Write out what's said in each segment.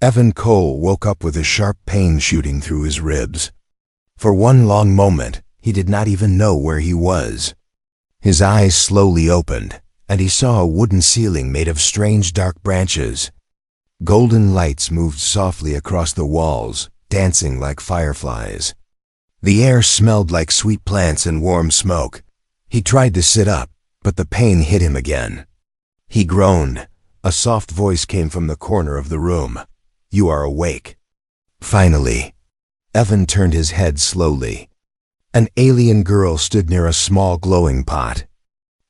Evan Cole woke up with a sharp pain shooting through his ribs. For one long moment, he did not even know where he was. His eyes slowly opened, and he saw a wooden ceiling made of strange dark branches. Golden lights moved softly across the walls, dancing like fireflies. The air smelled like sweet plants and warm smoke. He tried to sit up, but the pain hit him again. He groaned. A soft voice came from the corner of the room. "You are awake." Finally, Evan turned his head slowly. An alien girl stood near a small glowing pot.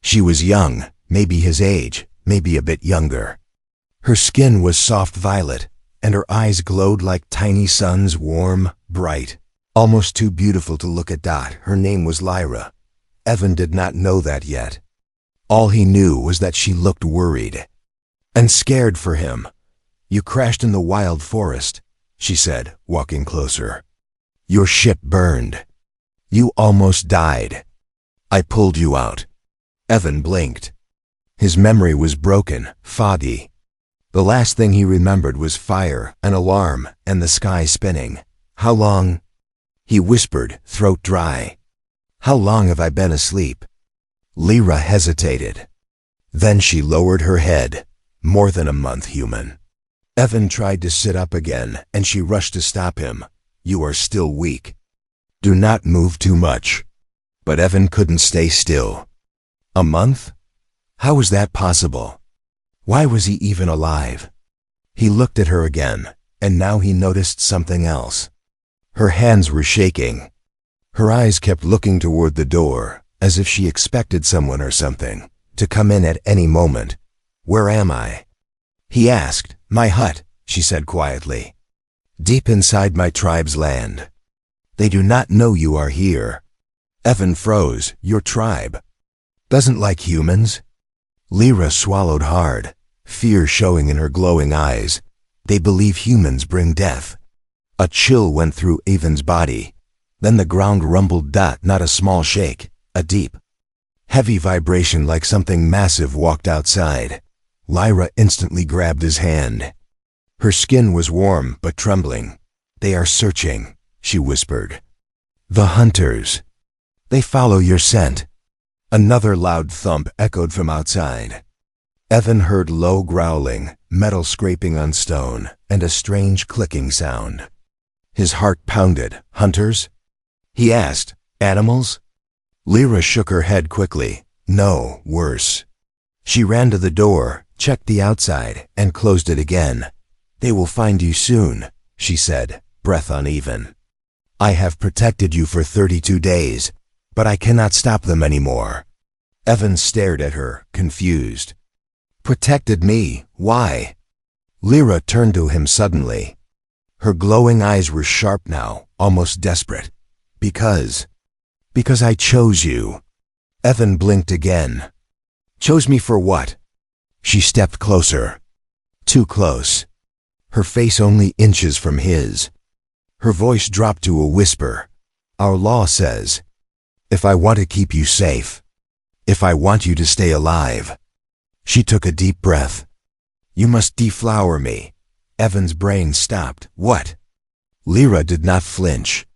She was young, maybe his age, maybe a bit younger. Her skin was soft violet, and her eyes glowed like tiny suns, warm, bright. Almost too beautiful to look at. Her name was Lyra. Evan did not know that yet. All he knew was that she looked worried and scared for him. "You crashed in the wild forest," she said, walking closer. "Your ship burned. You almost died. I pulled you out." Evan blinked. His memory was broken, foggy. The last thing he remembered was fire, an alarm, and the sky spinning. "How long?" he whispered, throat dry. "How long have I been asleep?" Lyra hesitated. Then she lowered her head. "More than a month, human." Evan tried to sit up again, and she rushed to stop him. "You are still weak. Do not move too much." But Evan couldn't stay still. A month? How was that possible? Why was he even alive? He looked at her again, and now he noticed something else. Her hands were shaking. Her eyes kept looking toward the door, as if she expected someone or something to come in at any moment. "Where am I?" he asked. "My hut," she said quietly. "Deep inside my tribe's land. They do not know you are here." Evan froze. "Your tribe doesn't like humans?" Lyra swallowed hard, fear showing in her glowing eyes. "They believe humans bring death." A chill went through Evan's body. Then the ground rumbled. Not a small shake, a deep, heavy vibration like something massive walked outside. Lyra instantly grabbed his hand. Her skin was warm but trembling. "They are searching," she whispered. "The hunters. They follow your scent." Another loud thump echoed from outside. Evan heard low growling, metal scraping on stone, and a strange clicking sound. His heart pounded. "Hunters?" he asked. "Animals?" Lyra shook her head quickly. "No, worse." She ran to the door, checked the outside, and closed it again. "They will find you soon," she said, breath uneven. "I have protected you for 32 days, but I cannot stop them anymore." Evan stared at her, confused. "Protected me? Why?" Lyra turned to him suddenly. Her glowing eyes were sharp now, almost desperate. Because I chose you." Evan blinked again. "Chose me for what?" She stepped closer. Too close. Her face only inches from his. Her voice dropped to a whisper. "Our law says, if I want to keep you safe, if I want you to stay alive." She took a deep breath. "You must deflower me." Evan's brain stopped. "What?" Lyra did not flinch.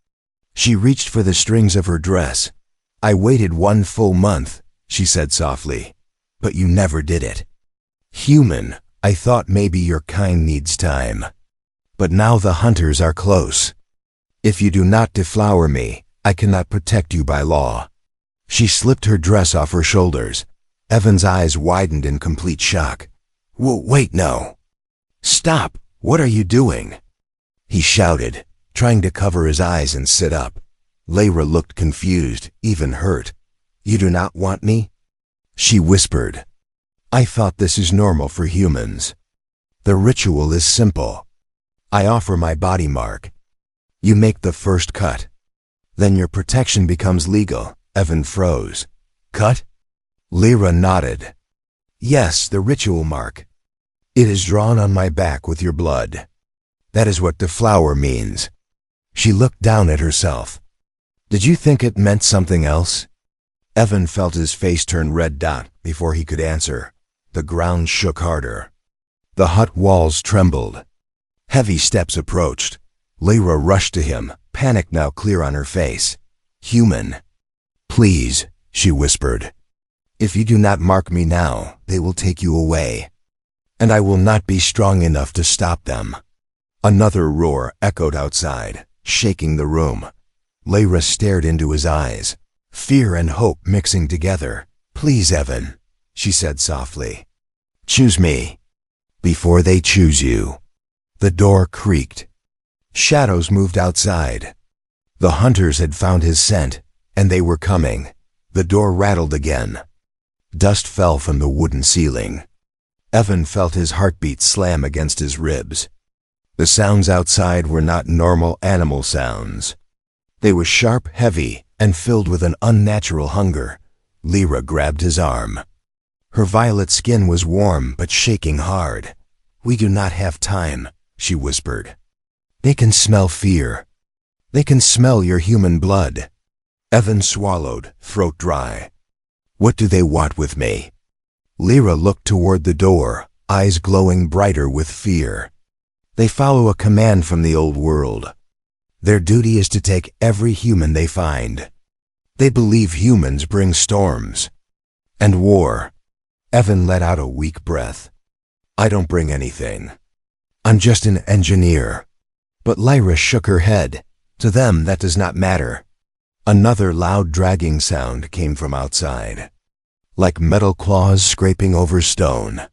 She reached for the strings of her dress. "I waited 1 full month," she said softly. "But you never did it. Human, I thought maybe your kind needs time. But now the hunters are close. If you do not deflower me, I cannot protect you by law." She slipped her dress off her shoulders. Evan's eyes widened in complete shock. Wait, no. Stop! What are you doing?" he shouted, trying to cover his eyes and sit up. Lyra looked confused, even hurt. "You do not want me?" she whispered. "I thought this is normal for humans. The ritual is simple. I offer my body mark. You make the first cut. Then your protection becomes legal." Evan froze. "Cut?" Lyra nodded. "Yes, the ritual mark. It is drawn on my back with your blood. That is what deflower means." She looked down at herself. "Did you think it meant something else?" Evan felt his face turn red before he could answer. The ground shook harder. The hut walls trembled. Heavy steps approached. Lyra rushed to him, panic now clear on her face. "Human." "Please," she whispered. "If you do not mark me now, they will take you away. And I will not be strong enough to stop them." Another roar echoed outside, shaking the room. Lyra stared into his eyes, fear and hope mixing together. "Please, Evan," she said softly. "Choose me before they choose you." The door creaked. Shadows moved outside. The hunters had found his scent, and they were coming. The door rattled again. Dust fell from the wooden ceiling. Evan felt his heartbeat slam against his ribs. The sounds outside were not normal animal sounds. They were sharp, heavy, and filled with an unnatural hunger. Lyra grabbed his arm. Her violet skin was warm but shaking hard. "We do not have time," she whispered. "They can smell fear. They can smell your human blood." Evan swallowed, throat dry. "What do they want with me?" Lyra looked toward the door, eyes glowing brighter with fear. "They follow a command from the old world. Their duty is to take every human they find. They believe humans bring storms and war." Evan let out a weak breath. "I don't bring anything. I'm just an engineer." But Lyra shook her head. "To them that does not matter." Another loud dragging sound came from outside, like metal claws scraping over stone.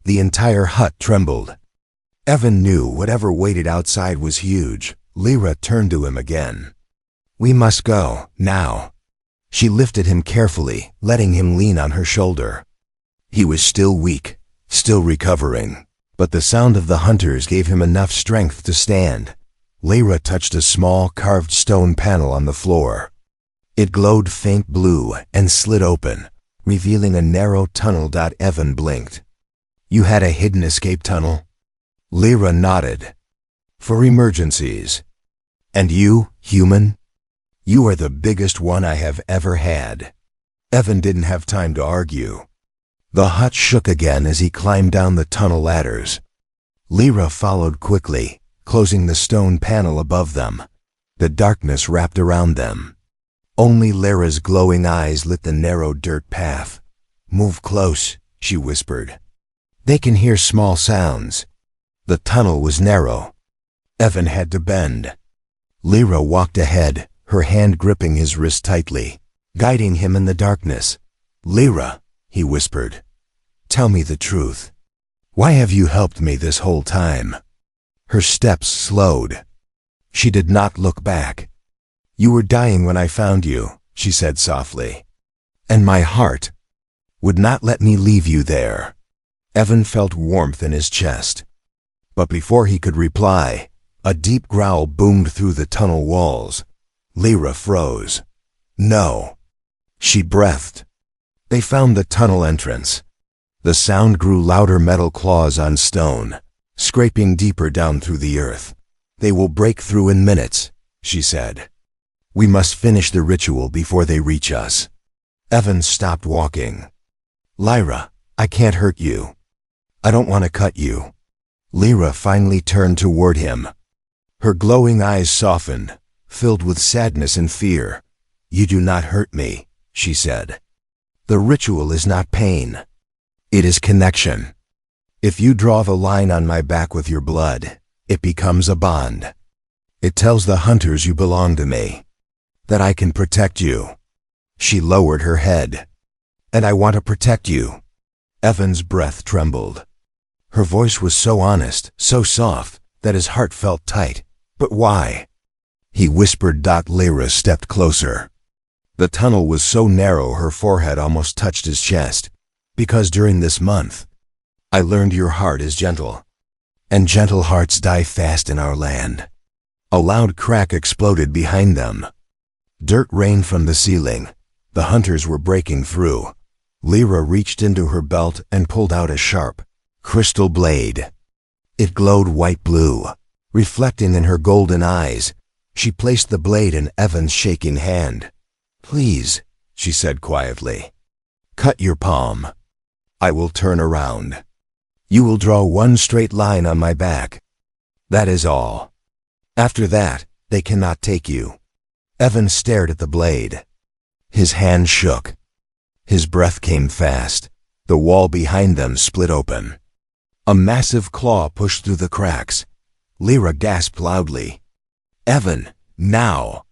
The entire hut trembled. Evan knew whatever waited outside was huge. Lyra turned to him again. "We must go, now." She lifted him carefully, letting him lean on her shoulder. He was still weak, still recovering, but the sound of the hunters gave him enough strength to stand. Lyra touched a small carved stone panel on the floor. It glowed faint blue and slid open, revealing a narrow tunnel. Evan blinked. "You had a hidden escape tunnel?" Lyra nodded. "For emergencies. And you, human? You are the biggest one I have ever had." Evan didn't have time to argue. The hut shook again as he climbed down the tunnel ladders. Lyra followed quickly, closing the stone panel above them. The darkness wrapped around them. Only Lyra's glowing eyes lit the narrow dirt path. "Move close," she whispered. "They can hear small sounds." The tunnel was narrow. Evan had to bend. Lyra walked ahead, her hand gripping his wrist tightly, guiding him in the darkness. "Lyra," he whispered, "tell me the truth. Why have you helped me this whole time?" Her steps slowed. She did not look back. "You were dying when I found you," she said softly. "And my heart would not let me leave you there." Evan felt warmth in his chest. But before he could reply, a deep growl boomed through the tunnel walls. Lyra froze. "No." She breathed. They found the tunnel entrance. The sound grew louder, metal claws on stone, scraping deeper down through the earth. "They will break through in minutes," she said. "We must finish the ritual before they reach us." Evan stopped walking. "Lyra, I can't hurt you. I don't want to cut you." Lyra finally turned toward him. Her glowing eyes softened, filled with sadness and fear. "You do not hurt me," she said. "The ritual is not pain. It is connection. If you draw the line on my back with your blood, it becomes a bond. It tells the hunters you belong to me, that I can protect you." She lowered her head. "And I want to protect you." Evan's breath trembled. Her voice was so honest, so soft, that his heart felt tight. "But why?" he whispered. Lyra stepped closer. The tunnel was so narrow her forehead almost touched his chest. "Because during this month, I learned your heart is gentle, and gentle hearts die fast in our land." A loud crack exploded behind them. Dirt rained from the ceiling. The hunters were breaking through. Lyra reached into her belt and pulled out a sharp, crystal blade. It glowed white-blue, reflecting in her golden eyes. She placed the blade in Evan's shaking hand. "Please," she said quietly, "cut your palm. I will turn around. You will draw one straight line on my back." That is all. After that, they cannot take you." Evan stared at the blade. His hand shook. His breath came fast. The wall behind them split open. A massive claw pushed through the cracks. Lyra gasped loudly. "Evan, now!"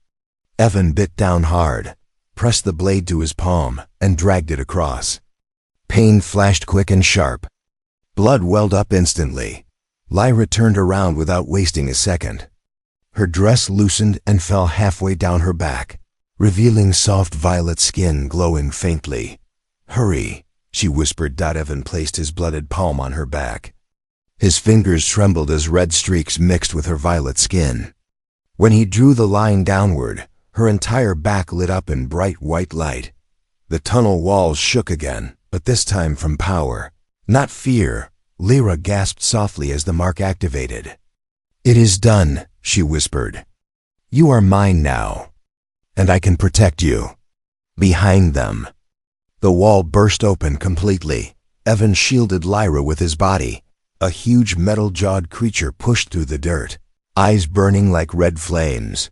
Evan bit down hard, pressed the blade to his palm, and dragged it across. Pain flashed quick and sharp. Blood welled up instantly. Lyra turned around without wasting a second. Her dress loosened and fell halfway down her back, revealing soft violet skin glowing faintly. "Hurry," she whispered. Evan placed his blooded palm on her back. His fingers trembled as red streaks mixed with her violet skin. When he drew the line downward, her entire back lit up in bright white light. The tunnel walls shook again, but this time from power, not fear. Lyra gasped softly as the mark activated. "It is done," she whispered. "You are mine now, and I can protect you." Behind them, the wall burst open completely. Evan shielded Lyra with his body. A huge metal-jawed creature pushed through the dirt, eyes burning like red flames.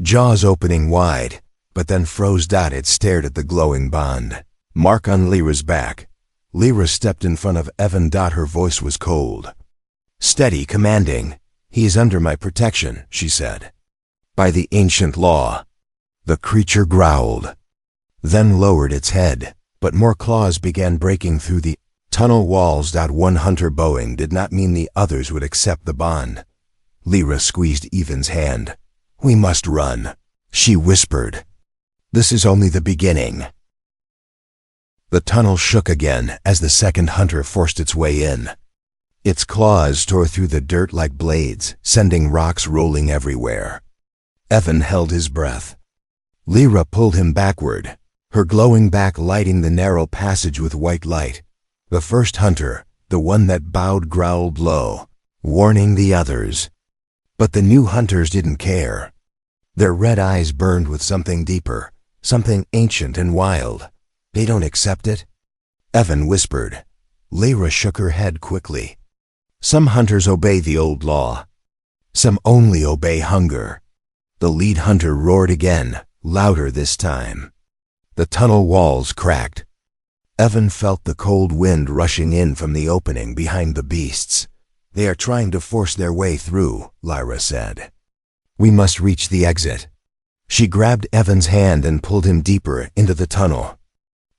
Jaws opening wide, but then froze. It stared at the glowing bond mark on Lyra's back. Lyra stepped in front of Evan. Her voice was cold, steady, commanding. "He is under my protection," she said. "By the ancient law." The creature growled, then lowered its head, but more claws began breaking through the tunnel walls. One hunter bowing did not mean the others would accept the bond. Lyra squeezed Evan's hand. "We must run," she whispered. "This is only the beginning." The tunnel shook again as the second hunter forced its way in. Its claws tore through the dirt like blades, sending rocks rolling everywhere. Evan held his breath. Lyra pulled him backward, her glowing back lighting the narrow passage with white light. The first hunter, the one that bowed, growled low, warning the others. But the new hunters didn't care. Their red eyes burned with something deeper, something ancient and wild. "They don't accept it?" Evan whispered. Lyra shook her head quickly. "Some hunters obey the old law. Some only obey hunger." The lead hunter roared again, louder this time. The tunnel walls cracked. Evan felt the cold wind rushing in from the opening behind the beasts. "They are trying to force their way through," Lyra said. "We must reach the exit." She grabbed Evan's hand and pulled him deeper into the tunnel.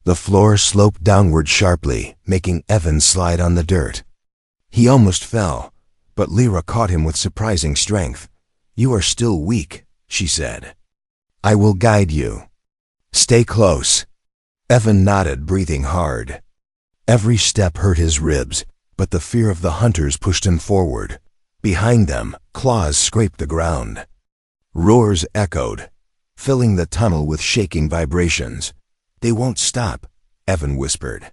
The floor sloped downward sharply, making Evan slide on the dirt. He almost fell, but Lyra caught him with surprising strength. "You are still weak," she said. "I will guide you. Stay close." Evan nodded, breathing hard. Every step hurt his ribs, but the fear of the hunters pushed him forward. Behind them, claws scraped the ground. Roars echoed, filling the tunnel with shaking vibrations. "They won't stop," Evan whispered.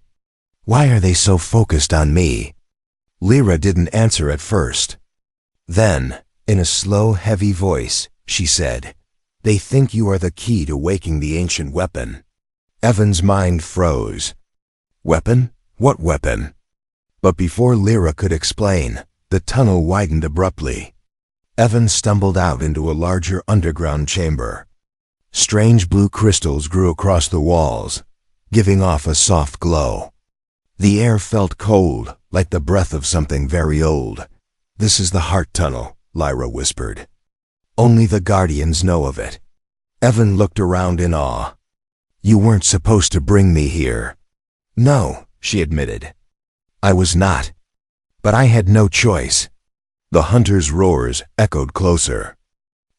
"Why are they so focused on me?" Lyra didn't answer at first. Then, in a slow, heavy voice, she said, "They think you are the key to waking the ancient weapon." Evan's mind froze. "Weapon? What weapon?" But before Lyra could explain, the tunnel widened abruptly. Evan stumbled out into a larger underground chamber. Strange blue crystals grew across the walls, giving off a soft glow. The air felt cold, like the breath of something very old. "This is the heart tunnel," Lyra whispered. "Only the guardians know of it." Evan looked around in awe. "You weren't supposed to bring me here." "No," she admitted. "I was not. But I had no choice." The hunters' roars echoed closer.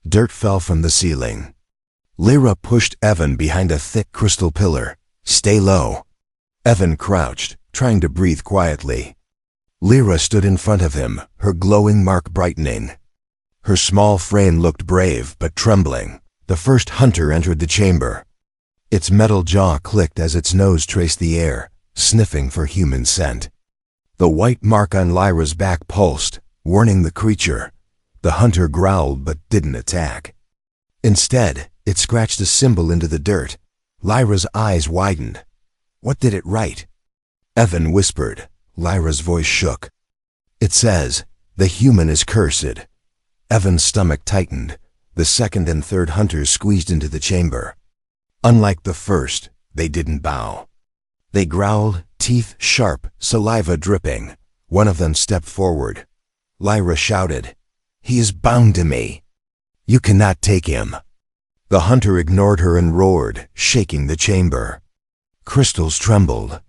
Dirt fell from the ceiling. Lyra pushed Evan behind a thick crystal pillar. "Stay low." Evan crouched, trying to breathe quietly. Lyra stood in front of him, her glowing mark brightening. Her small frame looked brave but trembling. The first hunter entered the chamber. Its metal jaw clicked as its nose traced the air, sniffing for human scent. The white mark on Lyra's back pulsed, warning the creature. The hunter growled but didn't attack. Instead, it scratched a symbol into the dirt. Lyra's eyes widened. "What did it write?" Evan whispered. Lyra's voice shook. "It says, The human is cursed. Evan's stomach tightened. The second and third hunters squeezed into the chamber. Unlike the first, they didn't bow. They growled, teeth sharp, saliva dripping. One of them stepped forward. Lyra shouted, "He is bound to me. You cannot take him." The hunter ignored her and roared, shaking the chamber. Crystals trembled.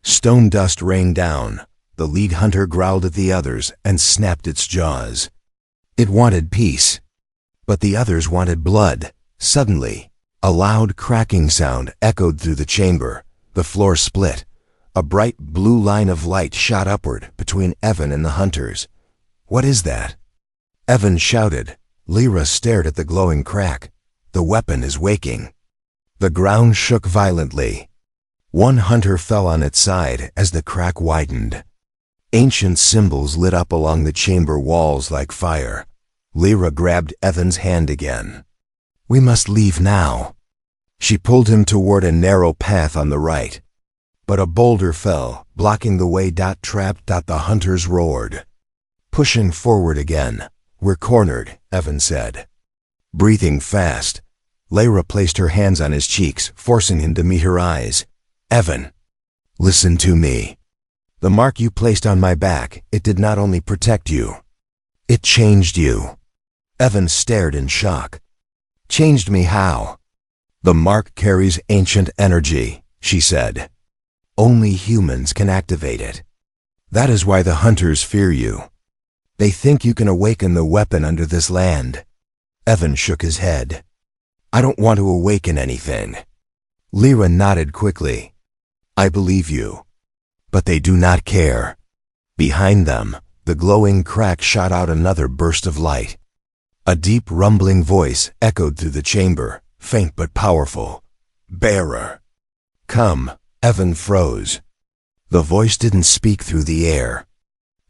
Stone dust rained down. The lead hunter growled at the others and snapped its jaws. It wanted peace. But the others wanted blood. Suddenly, a loud cracking sound echoed through the chamber. The floor split. A bright blue line of light shot upward between Evan and the hunters. "What is that?" Evan shouted. Lyra stared at the glowing crack. "The weapon is waking." The ground shook violently. One hunter fell on its side as the crack widened. Ancient symbols lit up along the chamber walls like fire. Lyra grabbed Evan's hand again. "We must leave now." She pulled him toward a narrow path on the right. But a boulder fell, blocking the way. Trapped. The hunters roared. Pushing forward again. "We're cornered," Evan said. Breathing fast, Lyra placed her hands on his cheeks, forcing him to meet her eyes. "Evan, listen to me. The mark you placed on my back, it did not only protect you. It changed you." Evan stared in shock. "Changed me how?" "The mark carries ancient energy," she said. "Only humans can activate it. That is why the hunters fear you. They think you can awaken the weapon under this land." Evan shook his head. "I don't want to awaken anything." Lyra nodded quickly. "I believe you. But they do not care." Behind them, the glowing crack shot out another burst of light. A deep rumbling voice echoed through the chamber, faint but powerful. "Bearer, come." Evan froze. The voice didn't speak through the air.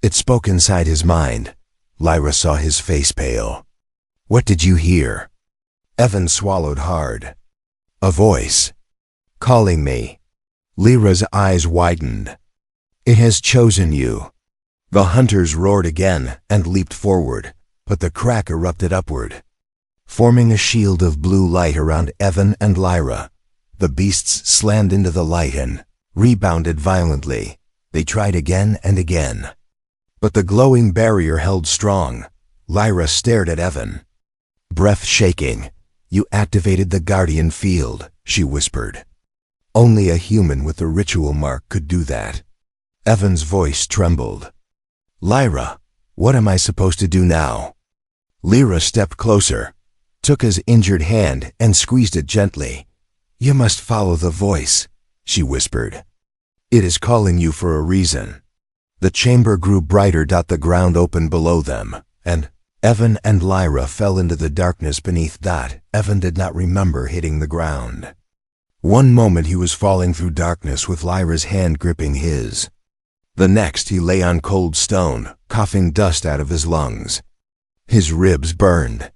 It spoke inside his mind. Lyra saw his face pale. "What did you hear?" Evan swallowed hard. "A voice. Calling me." Lyra's eyes widened. "It has chosen you." The hunters roared again and leaped forward, but the crack erupted upward, forming a shield of blue light around Evan and Lyra. The beasts slammed into the light and rebounded violently. They tried again and again. But the glowing barrier held strong. Lyra stared at Evan. Breath shaking. "You activated the guardian field," she whispered. "Only a human with the ritual mark could do that." Evan's voice trembled. "Lyra, what am I supposed to do now?" Lyra stepped closer, took his injured hand and squeezed it gently. "You must follow the voice," she whispered. "It is calling you for a reason." The chamber grew brighter. The ground opened below them, and Evan and Lyra fell into the darkness beneath. Evan did not remember hitting the ground. One moment he was falling through darkness with Lyra's hand gripping his. The next he lay on cold stone, coughing dust out of his lungs. His ribs burned.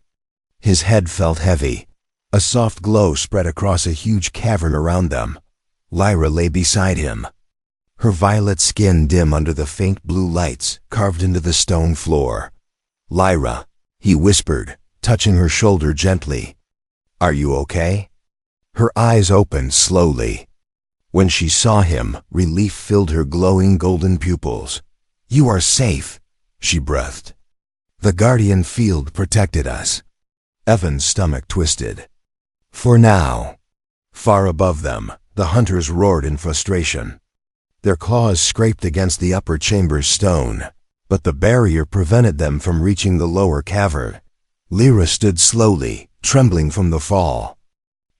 His head felt heavy. A soft glow spread across a huge cavern around them. Lyra lay beside him, her violet skin dim under the faint blue lights carved into the stone floor. "Lyra," he whispered, touching her shoulder gently. "Are you okay?" Her eyes opened slowly. When she saw him, relief filled her glowing golden pupils. "You are safe," she breathed. "The guardian field protected us." Evan's stomach twisted. "For now." Far above them, the hunters roared in frustration. Their claws scraped against the upper chamber's stone, but the barrier prevented them from reaching the lower cavern. Lyra stood slowly, trembling from the fall.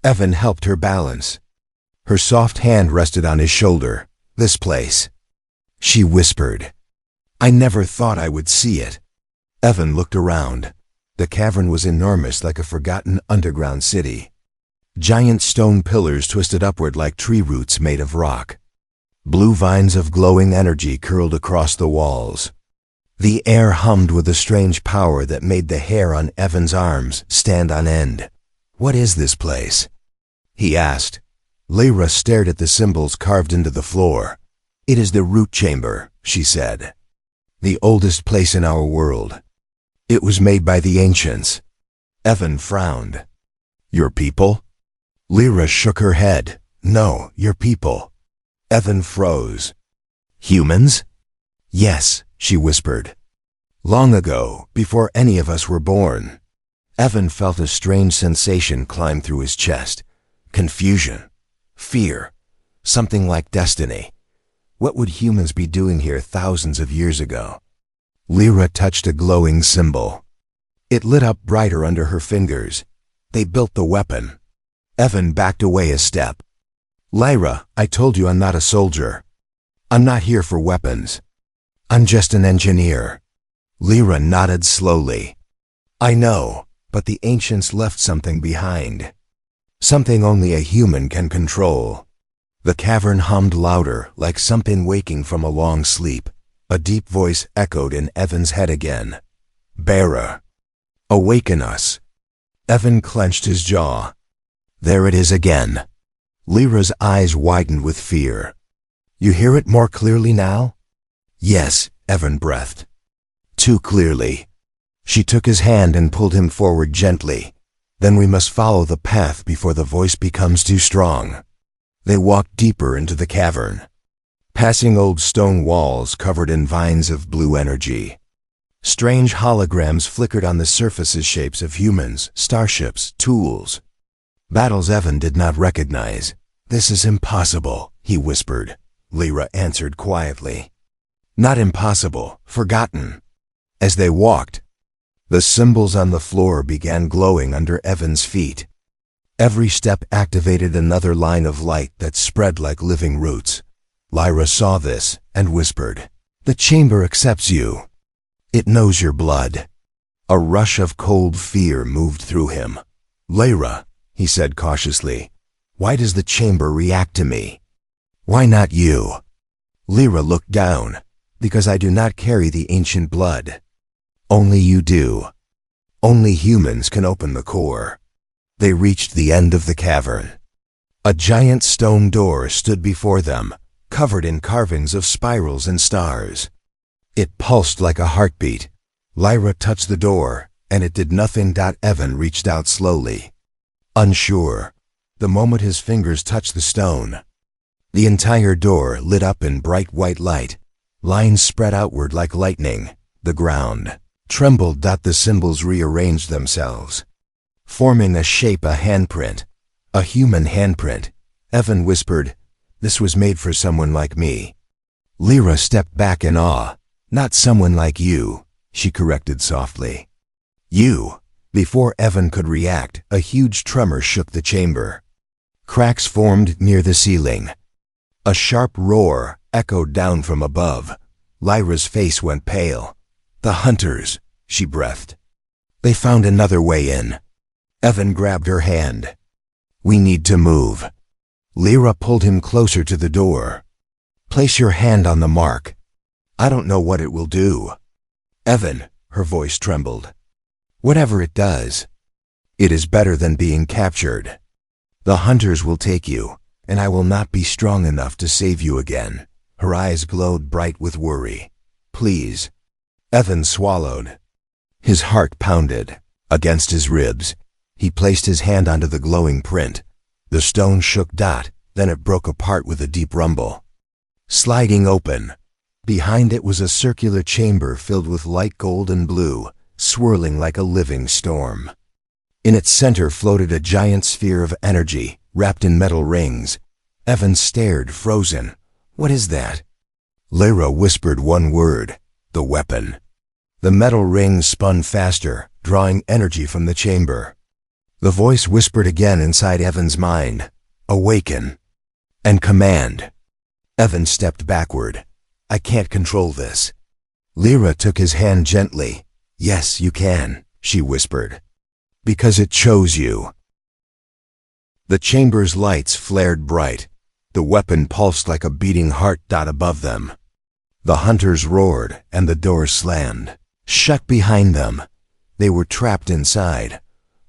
Evan helped her balance. Her soft hand rested on his shoulder. "This place," she whispered. "I never thought I would see it." Evan looked around. The cavern was enormous, like a forgotten underground city. Giant stone pillars twisted upward like tree roots made of rock. Blue vines of glowing energy curled across the walls. The air hummed with a strange power that made the hair on Evan's arms stand on end. "What is this place?" he asked. Lyra stared at the symbols carved into the floor. "It is the root chamber," she said. The oldest place in our world. It was made by the ancients. Evan frowned. Your people? Lyra shook her head. No, your people. Evan froze. Humans? Yes, she whispered. Long ago, before any of us were born. Evan felt a strange sensation climb through his chest. Confusion. Fear. Something like destiny. What would humans be doing here thousands of years ago? Lyra touched a glowing symbol. It lit up brighter under her fingers. They built the weapon. Evan backed away a step. Lyra, I told you I'm not a soldier. I'm not here for weapons. I'm just an engineer. Lyra nodded slowly. I know, but the ancients left something behind. Something only a human can control. The cavern hummed louder, like something waking from a long sleep. A deep voice echoed in Evan's head again. Bearer. Awaken us. Evan clenched his jaw. There it is again. Lyra's eyes widened with fear. You hear it more clearly now? Yes, Evan breathed. Too clearly. She took his hand and pulled him forward gently. Then we must follow the path before the voice becomes too strong. They walked deeper into the cavern, passing old stone walls covered in vines of blue energy. Strange holograms flickered on the surfaces, shapes of humans, starships, tools. Battles Evan did not recognize. This is impossible, he whispered. Lyra answered quietly. Not impossible, forgotten. As they walked, the symbols on the floor began glowing under Evan's feet. Every step activated another line of light that spread like living roots. Lyra saw this and whispered, The chamber accepts you. It knows your blood. A rush of cold fear moved through him. Lyra, he said cautiously, why does the chamber react to me? Why not you? Lyra looked down. Because I do not carry the ancient blood. Only you do. Only humans can open the core. They reached the end of the cavern. A giant stone door stood before them, covered in carvings of spirals and stars. It pulsed like a heartbeat. Lyra touched the door, and it did nothing. Evan reached out slowly. Unsure, the moment his fingers touched the stone, the entire door lit up in bright white light. Lines spread outward like lightning. The ground trembled. The symbols rearranged themselves, forming a shape, a handprint, a human handprint. Evan whispered, This was made for someone like me. Lyra stepped back in awe. Not someone like you, she corrected softly. You. Before Evan could react, a huge tremor shook the chamber. Cracks formed near the ceiling. A sharp roar echoed down from above. Lyra's face went pale. The hunters, she breathed. They found another way in. Evan grabbed her hand. We need to move. Lyra pulled him closer to the door. Place your hand on the mark. I don't know what it will do. Evan, her voice trembled. Whatever it does, it is better than being captured. The hunters will take you, and I will not be strong enough to save you again. Her eyes glowed bright with worry. Please. Evan swallowed. His heart pounded against his ribs. He placed his hand onto the glowing print. The stone shook. Then it broke apart with a deep rumble. Sliding open. Behind it was a circular chamber filled with light gold and blue, swirling like a living storm. In its center floated a giant sphere of energy, wrapped in metal rings. Evan stared, frozen. What is that? Lyra whispered one word. The weapon. The metal rings spun faster, drawing energy from the chamber. The voice whispered again inside Evan's mind. Awaken. And command. Evan stepped backward. I can't control this. Lyra took his hand gently. Yes, you can, she whispered. Because it chose you. The chamber's lights flared bright. The weapon pulsed like a beating heart. Above them, the hunters roared, and the door slammed shut behind them. They were trapped inside,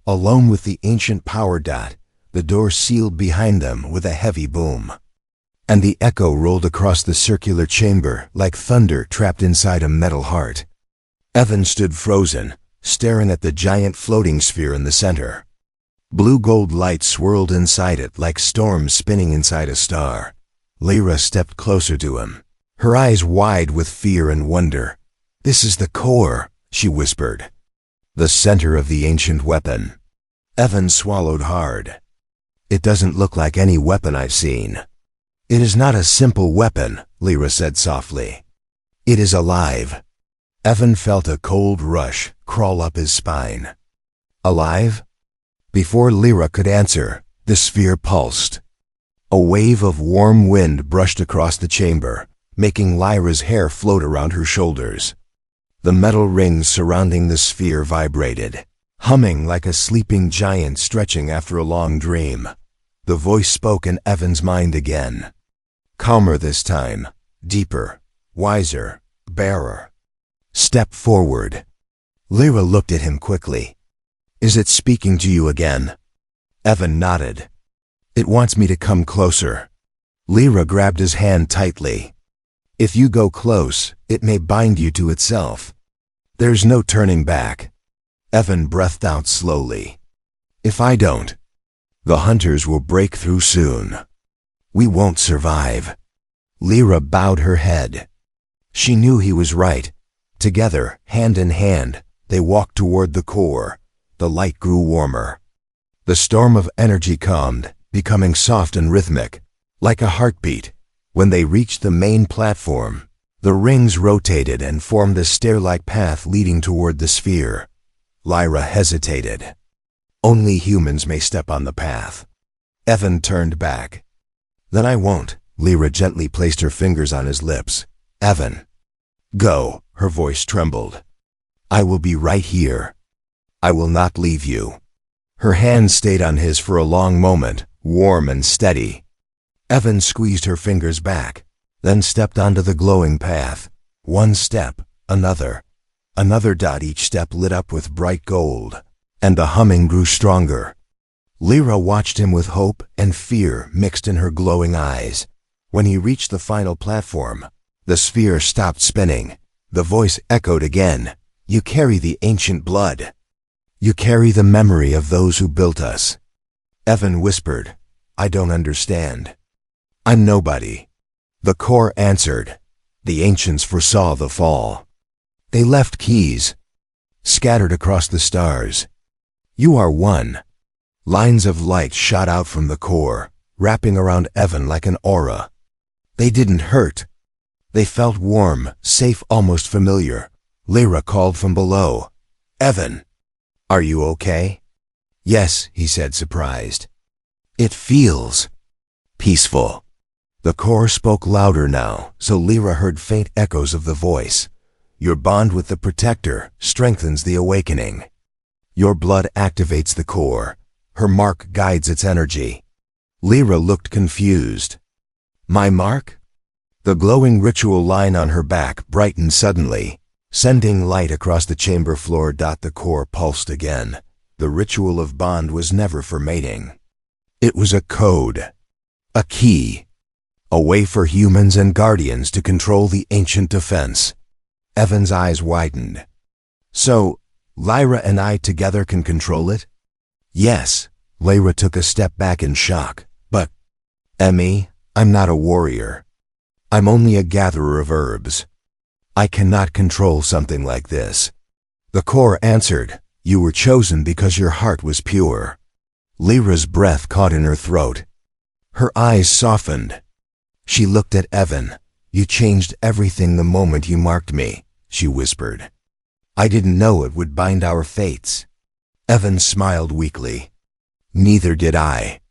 alone with the ancient power. The door sealed behind them with a heavy boom. and the echo rolled across the circular chamber like thunder trapped inside a metal heart. Evan stood frozen, staring at the giant floating sphere in the center. Blue-gold light swirled inside it like storms spinning inside a star. Lyra stepped closer to him, her eyes wide with fear and wonder. "This is the core," she whispered. "The center of the ancient weapon." Evan swallowed hard. "It doesn't look like any weapon I've seen." "It is not a simple weapon," Lyra said softly. "It is alive." Evan felt a cold rush crawl up his spine. "Alive?" Before Lyra could answer, the sphere pulsed. A wave of warm wind brushed across the chamber, making Lyra's hair float around her shoulders. The metal rings surrounding the sphere vibrated, humming like a sleeping giant stretching after a long dream. The voice spoke in Evan's mind again. Calmer this time, deeper, wiser, barer. "Step forward." Lyra looked at him quickly. "Is it speaking to you again?" Evan nodded. "It wants me to come closer." Lyra grabbed his hand tightly. "If you go close, it may bind you to itself. There's no turning back." Evan breathed out slowly. "If I don't, the hunters will break through soon. We won't survive." Lyra bowed her head. She knew he was right. Together, hand in hand, they walked toward the core. The light grew warmer. The storm of energy calmed, becoming soft and rhythmic, like a heartbeat. When they reached the main platform, the rings rotated and formed a stair-like path leading toward the sphere. Lyra hesitated. "Only humans may step on the path." Evan turned back. "Then I won't." Lyra gently placed her fingers on his lips. "Evan, go." Her voice trembled. "I will be right here. I will not leave you." Her hand stayed on his for a long moment, warm and steady. Evan squeezed her fingers back, then stepped onto the glowing path. One step, another dot, each step lit up with bright gold, and the humming grew stronger. Lyra watched him with hope and fear mixed in her glowing eyes. When he reached the final platform, the sphere stopped spinning. The voice echoed again. "You carry the ancient blood. You carry the memory of those who built us." Evan whispered, "I don't understand." "I'm nobody." The core answered. "The ancients foresaw the fall. They left keys, scattered across the stars. You are one." Lines of light shot out from the core, wrapping around Evan like an aura. They didn't hurt. They felt warm, safe, almost familiar. Lyra called from below. "Evan, are you okay?" "Yes," he said, surprised. "It feels peaceful." The core spoke louder now, so Lyra heard faint echoes of the voice. "Your bond with the Protector strengthens the awakening. Your blood activates the core. Her mark guides its energy." Lyra looked confused. "My mark?" The glowing ritual line on her back brightened suddenly, sending light across the chamber floor. The core pulsed again. The ritual of bond was never for mating. It was a code, a key, a way for humans and guardians to control the ancient defense. Evan's eyes widened. "So, Lyra and I together can control it?" "Yes." Lyra took a step back in shock. "But, Emmy, I'm not a warrior. I'm only a gatherer of herbs. I cannot control something like this." The core answered, "You were chosen because your heart was pure." Lyra's breath caught in her throat. Her eyes softened. She looked at Evan. "You changed everything the moment you marked me," she whispered. "I didn't know it would bind our fates." Evan smiled weakly. "Neither did I."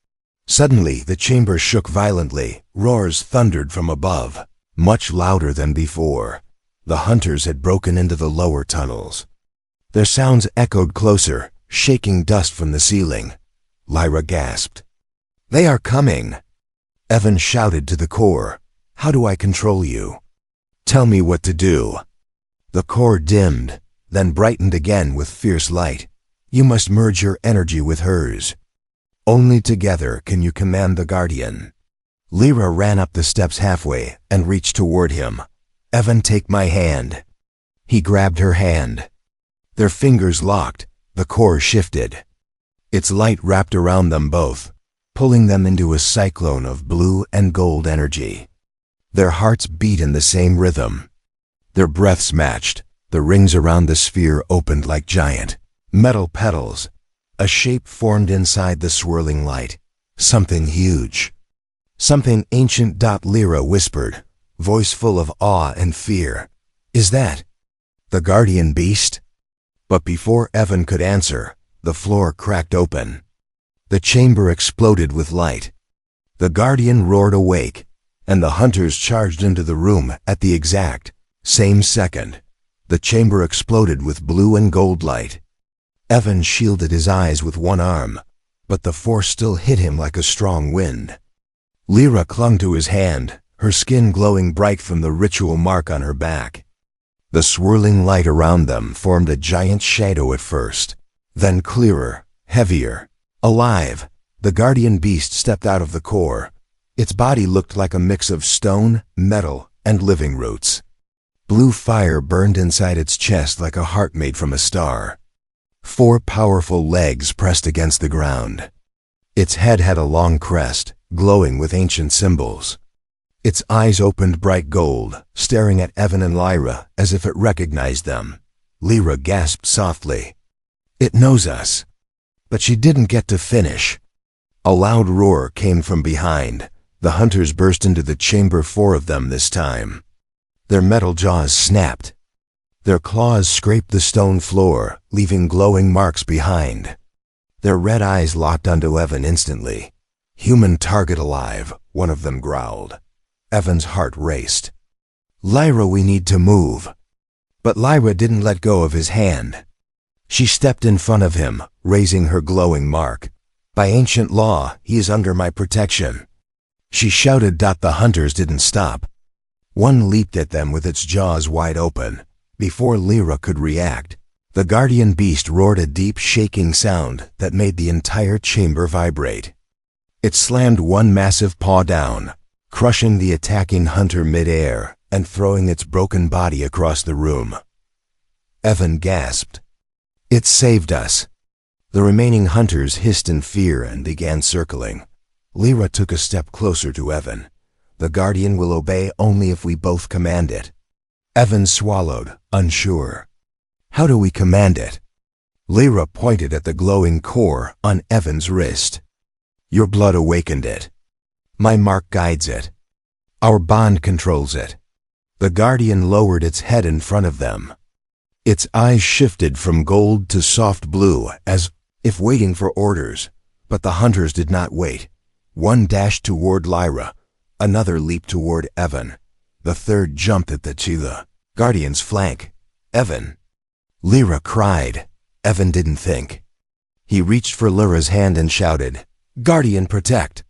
Suddenly, the chamber shook violently. Roars thundered from above, much louder than before. The hunters had broken into the lower tunnels. Their sounds echoed closer, shaking dust from the ceiling. Lyra gasped. "They are coming!" Evan shouted to the core. "How do I control you? Tell me what to do." The core dimmed, then brightened again with fierce light. "You must merge your energy with hers. Only together can you command the Guardian." Lyra ran up the steps halfway and reached toward him. "Evan, take my hand." He grabbed her hand. Their fingers locked, the core shifted. Its light wrapped around them both, pulling them into a cyclone of blue and gold energy. Their hearts beat in the same rhythm. Their breaths matched. The rings around the sphere opened like giant metal petals. A shape formed inside the swirling light. Something huge. Something ancient. Lyra whispered, voice full of awe and fear. "Is that the guardian beast?" But before Evan could answer, the floor cracked open. The chamber exploded with light. The guardian roared awake, and the hunters charged into the room at the exact same second. The chamber exploded with blue and gold light. Evan shielded his eyes with one arm, but the force still hit him like a strong wind. Lyra clung to his hand, her skin glowing bright from the ritual mark on her back. The swirling light around them formed a giant shadow at first, then clearer, heavier, alive. The guardian beast stepped out of the core. Its body looked like a mix of stone, metal, and living roots. Blue fire burned inside its chest like a heart made from a star. 4 powerful legs pressed against the ground. Its head had a long crest, glowing with ancient symbols. Its eyes opened bright gold, staring at Evan and Lyra as if it recognized them. Lyra gasped softly. "It knows us." But she didn't get to finish. A loud roar came from behind. The hunters burst into the chamber, 4 of them this time. Their metal jaws snapped. Their claws scraped the stone floor, leaving glowing marks behind. Their red eyes locked onto Evan instantly. "Human target alive," one of them growled. Evan's heart raced. "Lyra, we need to move." But Lyra didn't let go of his hand. She stepped in front of him, raising her glowing mark. "By ancient law, he is under my protection." She shouted. The hunters didn't stop. One leaped at them with its jaws wide open. Before Lyra could react, the guardian beast roared a deep, shaking sound that made the entire chamber vibrate. It slammed one massive paw down, crushing the attacking hunter mid-air and throwing its broken body across the room. Evan gasped. "It saved us." The remaining hunters hissed in fear and began circling. Lyra took a step closer to Evan. "The guardian will obey only if we both command it." Evan swallowed, unsure. "How do we command it?" Lyra pointed at the glowing core on Evan's wrist. "Your blood awakened it. My mark guides it. Our bond controls it." The guardian lowered its head in front of them. Its eyes shifted from gold to soft blue, as if waiting for orders. But the hunters did not wait. One dashed toward Lyra. Another leaped toward Evan. The third jumped at the guardian's flank. "Evan!" Lyra cried. Evan didn't think. He reached for Lyra's hand and shouted, "Guardian, protect!"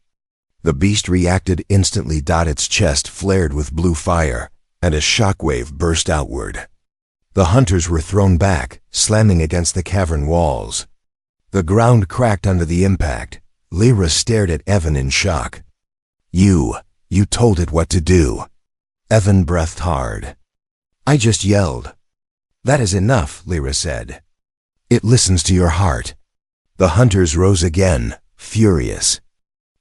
The beast reacted instantly. Its chest flared with blue fire, and a shockwave burst outward. The hunters were thrown back, slamming against the cavern walls. The ground cracked under the impact. Lyra stared at Evan in shock. You told it what to do." Evan breathed hard. "I just yelled." "That is enough," Lyra said. "It listens to your heart." The hunters rose again, furious.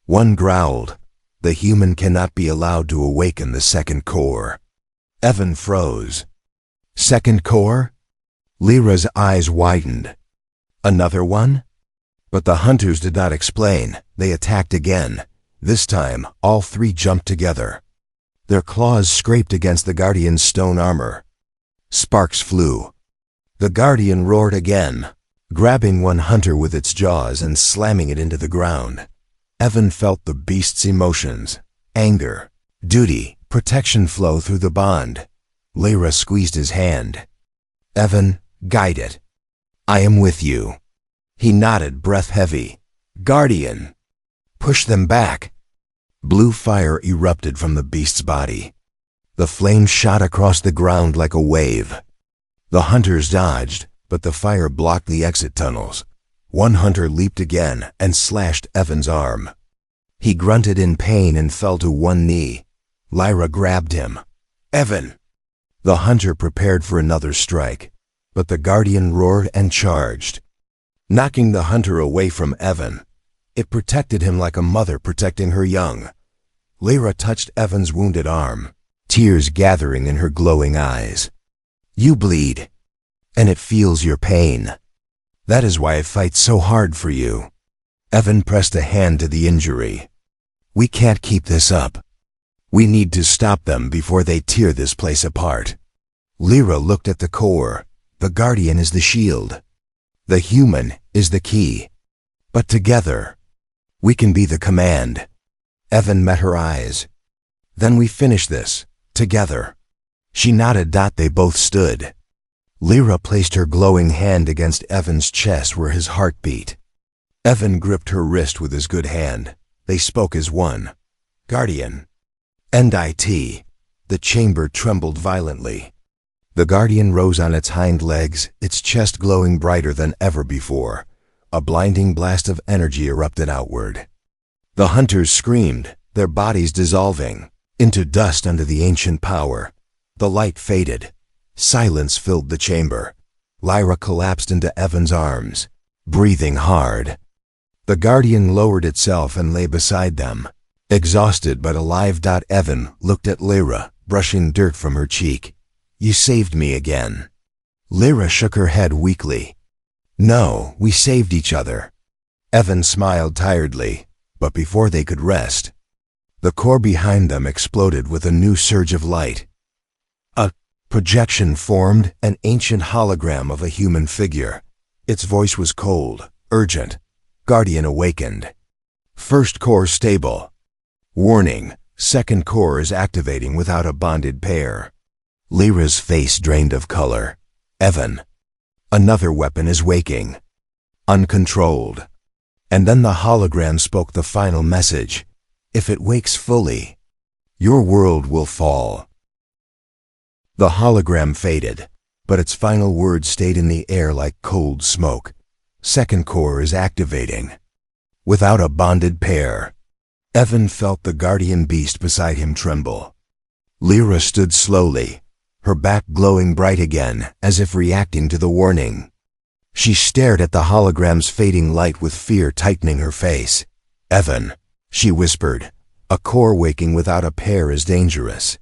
One growled, "The human cannot be allowed to awaken the second core." Evan froze. "Second core?" Lyra's eyes widened. "Another one?" But the hunters did not explain. They attacked again. This time, all 3 jumped together. Their claws scraped against the guardian's stone armor. Sparks flew. The guardian roared again, grabbing one hunter with its jaws and slamming it into the ground. Evan felt the beast's emotions: anger, duty, protection flow through the bond. Lyra squeezed his hand. "Evan, guide it. I am with you." He nodded, breath heavy. "Guardian!" "Push them back." Blue fire erupted from the beast's body. The flame shot across the ground like a wave. The hunters dodged, but the fire blocked the exit tunnels. One hunter leaped again and slashed Evan's arm. He grunted in pain and fell to one knee. Lyra grabbed him. "Evan!" The hunter prepared for another strike, but the guardian roared and charged, knocking the hunter away from Evan. It protected him like a mother protecting her young. Lyra touched Evan's wounded arm, tears gathering in her glowing eyes. "You bleed, and it feels your pain. That is why I fight so hard for you." Evan pressed a hand to the injury. "We can't keep this up. We need to stop them before they tear this place apart." Lyra looked at the core. The guardian is the shield. The human is the key. But together, we can be the command. Evan met her eyes. "Then we finish this, together." She nodded. They both stood. Lyra placed her glowing hand against Evan's chest where his heart beat. Evan gripped her wrist with his good hand. They spoke as one. "Guardian." "And IT." The chamber trembled violently. The guardian rose on its hind legs, its chest glowing brighter than ever before. A blinding blast of energy erupted outward. The hunters screamed, their bodies dissolving into dust under the ancient power. The light faded. Silence filled the chamber. Lyra collapsed into Evan's arms, breathing hard. The guardian lowered itself and lay beside them, exhausted but alive. Evan looked at Lyra, brushing dirt from her cheek. "You saved me again." Lyra shook her head weakly. "No, we saved each other." Evan smiled tiredly, but before they could rest, the core behind them exploded with a new surge of light. A projection formed, an ancient hologram of a human figure. Its voice was cold, urgent. Guardian awakened. "First core stable. Warning, second core is activating without a bonded pair." Lyra's face drained of color. "Evan, another weapon is waking. Uncontrolled." And then the hologram spoke the final message. "If it wakes fully, your world will fall." The hologram faded, but its final words stayed in the air like cold smoke. "Second core is activating. Without a bonded pair." Evan felt the guardian beast beside him tremble. Lyra stood slowly, her back glowing bright again, as if reacting to the warning. She stared at the hologram's fading light with fear tightening her face. "Evan," she whispered, "a core waking without a pair is dangerous.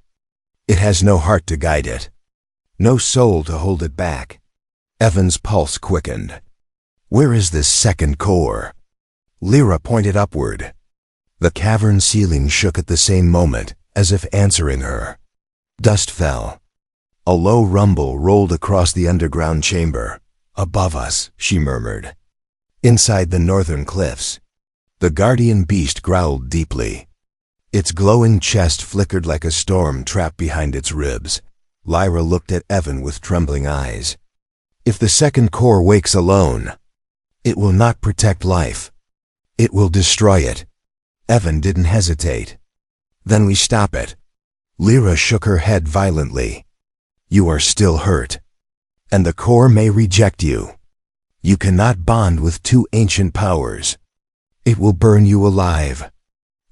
It has no heart to guide it, no soul to hold it back." Evan's pulse quickened. "Where is this second core?" Lyra pointed upward. The cavern ceiling shook at the same moment, as if answering her. Dust fell. A low rumble rolled across the underground chamber. "Above us," she murmured. Inside the northern cliffs, the guardian beast growled deeply. Its glowing chest flickered like a storm trapped behind its ribs. Lyra looked at Evan with trembling eyes. "If the second core wakes alone, it will not protect life. It will destroy it." Evan didn't hesitate. "Then we stop it." Lyra shook her head violently. "You are still hurt, and the core may reject you. You cannot bond with two ancient powers. It will burn you alive."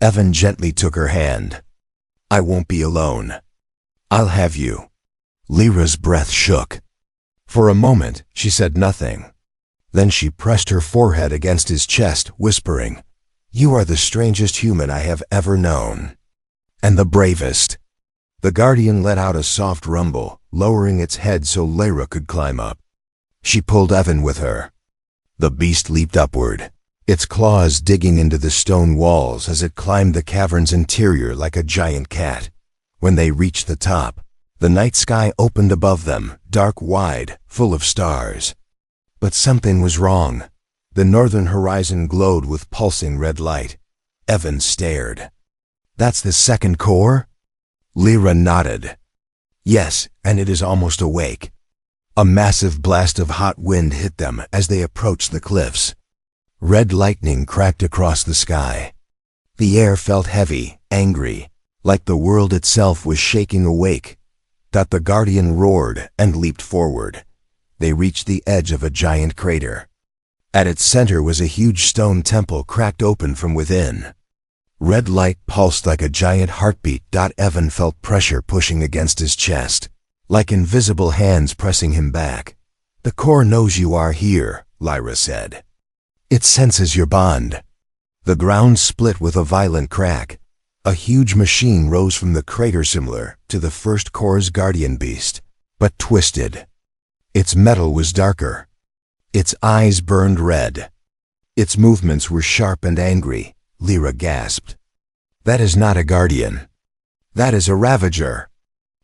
Evan gently took her hand. "I won't be alone. I'll have you." Lyra's breath shook. For a moment, she said nothing. Then she pressed her forehead against his chest, whispering, "You are the strangest human I have ever known. And the bravest." The guardian let out a soft rumble, lowering its head so Lyra could climb up. She pulled Evan with her. The beast leaped upward, its claws digging into the stone walls as it climbed the cavern's interior like a giant cat. When they reached the top, the night sky opened above them, dark wide, full of stars. But something was wrong. The northern horizon glowed with pulsing red light. Evan stared. "That's the second core?" Lyra nodded. "Yes, and it is almost awake." A massive blast of hot wind hit them as they approached the cliffs. Red lightning cracked across the sky. The air felt heavy, angry, like the world itself was shaking awake. The guardian roared and leaped forward. They reached the edge of a giant crater. At its center was a huge stone temple cracked open from within. Red light pulsed like a giant heartbeat. Evan felt pressure pushing against his chest, like invisible hands pressing him back. "The core knows you are here," Lyra said. "It senses your bond." The ground split with a violent crack. A huge machine rose from the crater similar to the first core's guardian beast, but twisted. Its metal was darker. Its eyes burned red. Its movements were sharp and angry. Lyra gasped. "That is not a guardian. That is a Ravager."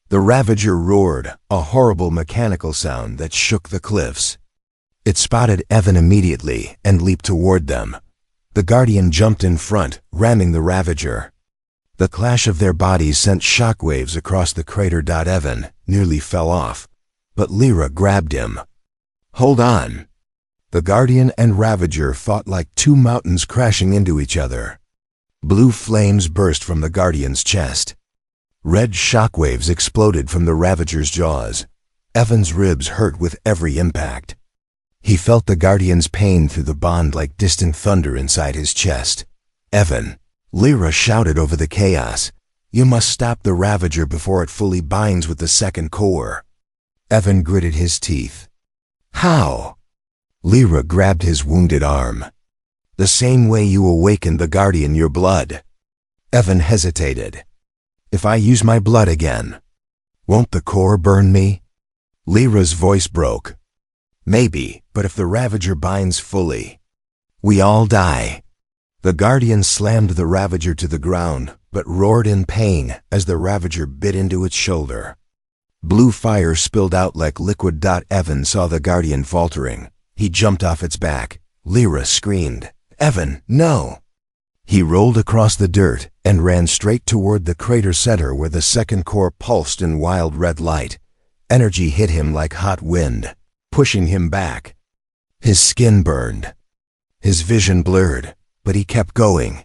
The Ravager roared, a horrible mechanical sound that shook the cliffs. It spotted Evan immediately and leaped toward them. The Guardian jumped in front, ramming the Ravager. The clash of their bodies sent shockwaves across the crater. Evan nearly fell off, but Lyra grabbed him. "Hold on." The Guardian and Ravager fought like two mountains crashing into each other. Blue flames burst from the Guardian's chest. Red shockwaves exploded from the Ravager's jaws. Evan's ribs hurt with every impact. He felt the Guardian's pain through the bond like distant thunder inside his chest. "Evan," Lyra shouted over the chaos, "you must stop the Ravager before it fully binds with the second core." Evan gritted his teeth. "How?" Lyra grabbed his wounded arm. "The same way you awakened the Guardian, your blood." Evan hesitated. "If I use my blood again, won't the core burn me?" Lyra's voice broke. "Maybe, but if the Ravager binds fully, we all die." The Guardian slammed the Ravager to the ground, but roared in pain as the Ravager bit into its shoulder. Blue fire spilled out like liquid. Evan saw the Guardian faltering. He jumped off its back. Lyra screamed, "Evan, no!" He rolled across the dirt and ran straight toward the crater center where the second core pulsed in wild red light. Energy hit him like hot wind, pushing him back. His skin burned. His vision blurred, but he kept going.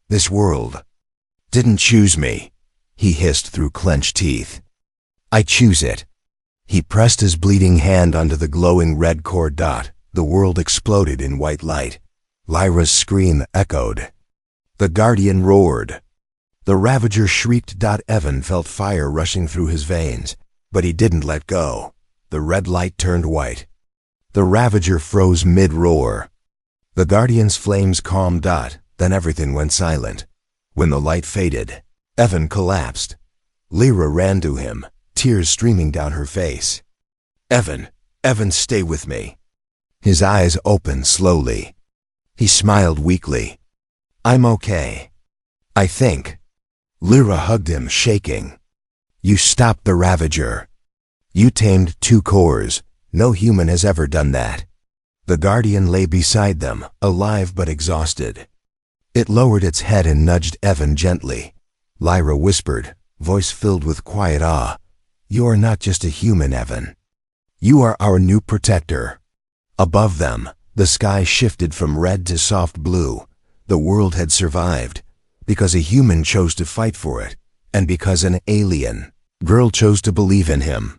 "This world didn't choose me," he hissed through clenched teeth. "I choose it." He pressed his bleeding hand onto the glowing red core. The world exploded in white light. Lyra's scream echoed. The Guardian roared. The Ravager shrieked. Evan felt fire rushing through his veins, but he didn't let go. The red light turned white. The Ravager froze mid-roar. The Guardian's flames calmed. Then everything went silent. When the light faded, Evan collapsed. Lyra ran to him, tears streaming down her face. "Evan, Evan, stay with me." His eyes opened slowly. He smiled weakly. "I'm okay, I think." Lyra hugged him, shaking. "You stopped the Ravager. You tamed 2 cores. No human has ever done that." The Guardian lay beside them, alive but exhausted. It lowered its head and nudged Evan gently. Lyra whispered, voice filled with quiet awe, "You are not just a human, Evan. You are our new protector." Above them, the sky shifted from red to soft blue. The world had survived, because a human chose to fight for it, and because an alien girl chose to believe in him.